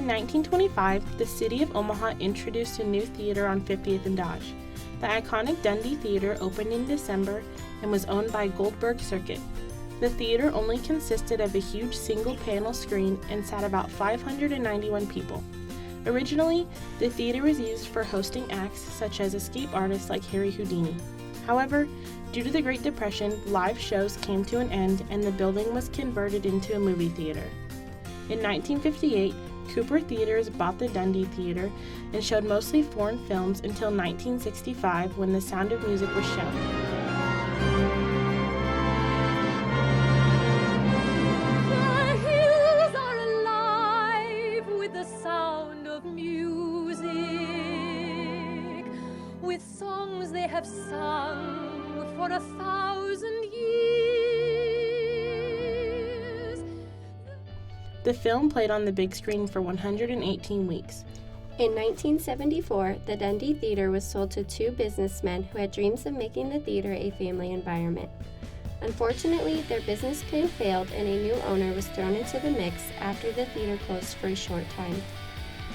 In 1925, the city of Omaha introduced a new theater on 50th and Dodge. The iconic Dundee Theater opened in December and was owned by Goldberg Circuit. The theater only consisted of a huge single-panel screen and sat about 591 people. Originally, the theater was used for hosting acts such as escape artists like Harry Houdini. However, due to the Great Depression, live shows came to an end and the building was converted into a movie theater. In 1958, Cooper Theaters bought the Dundee Theater and showed mostly foreign films until 1965 when The Sound of Music was shown. With songs they have sung for 1,000 years. The film played on the big screen for 118 weeks. In 1974, the Dundee Theater was sold to two businessmen who had dreams of making the theater a family environment. Unfortunately, their business plan failed and a new owner was thrown into the mix after the theater closed for a short time.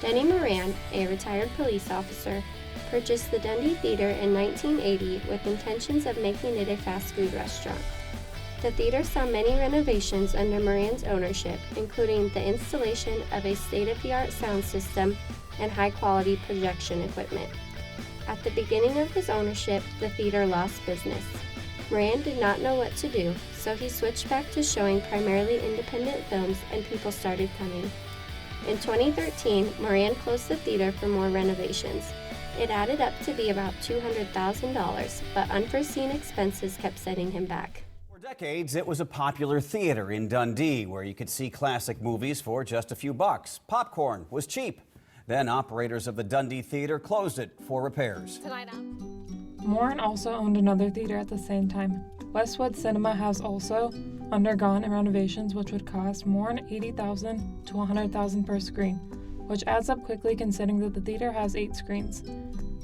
Denny Moran, a retired police officer, purchased the Dundee Theater in 1980 with intentions of making it a fast food restaurant. The theater saw many renovations under Moran's ownership, including the installation of a state-of-the-art sound system and high-quality projection equipment. At the beginning of his ownership, the theater lost business. Moran did not know what to do, so he switched back to showing primarily independent films and people started coming. In 2013, Moran closed the theater for more renovations. It added up to be about $200,000, but unforeseen expenses kept setting him back. For decades, it was a popular theater in Dundee where you could see classic movies for just a few bucks. Popcorn was cheap. Then operators of the Dundee Theater closed it for repairs. Moran also owned another theater at the same time. Westwood Cinema has also undergone renovations which would cost Moran $80,000 to $100,000 per screen, which adds up quickly considering that the theater has 8 screens.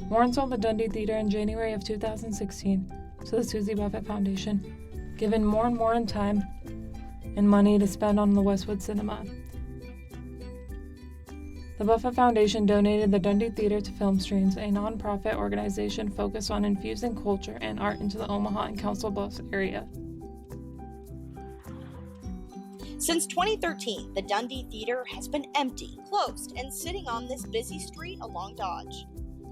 Moran sold the Dundee Theater in January of 2016 to the Susie Buffett Foundation, giving more and more time and money to spend on the Westwood Cinema. The Buffett Foundation donated the Dundee Theater to Film Streams, a nonprofit organization focused on infusing culture and art into the Omaha and Council Bluffs area. Since 2013, the Dundee Theater has been empty, closed, and sitting on this busy street along Dodge.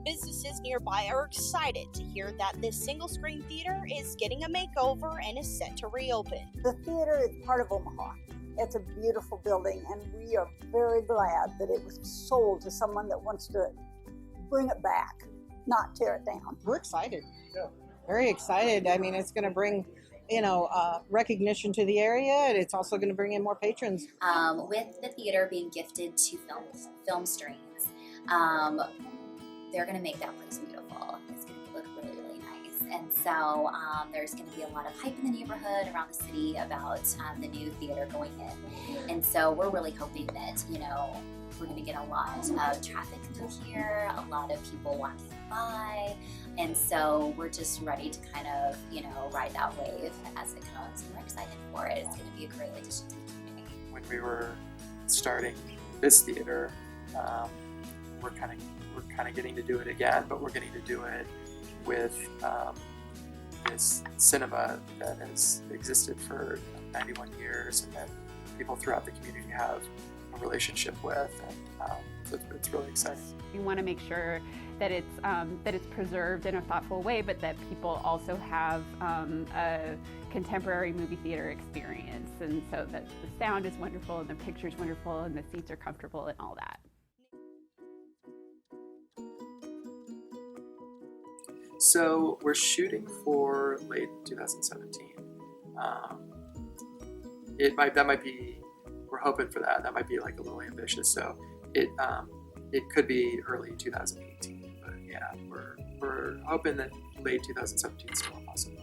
Businesses nearby are excited to hear that this single-screen theater is getting a makeover and is set to reopen. The theater is part of Omaha. It's a beautiful building, and we are very glad that it was sold to someone that wants to bring it back, not tear it down. We're excited. Yeah. Very excited. I mean, it's going to bring recognition to the area, and it's also going to bring in more patrons. With the theater being gifted to film streams, they're going to make that place beautiful. It's going to look really, really nice. And so there's going to be a lot of hype in the neighborhood around the city about the new theater going in. And so we're really hoping that, we're going to get a lot of traffic through here, a lot of people walking by. And so we're just ready to kind of, ride that wave as it comes. And we're excited for it. It's going to be a great addition to the community. When we were starting this theater, we're kind of getting to do it again, but we're getting to do it with this cinema that has existed for 91 years and that people throughout the community have a relationship with, and so it's really exciting. We want to make sure that it's preserved in a thoughtful way, but that people also have a contemporary movie theater experience, and so that the sound is wonderful and the picture's wonderful and the seats are comfortable and all that. So we're shooting for late 2017. We're hoping for that. That might be like a little ambitious. So it could be early 2018. But yeah, we're hoping that late 2017 is still possible.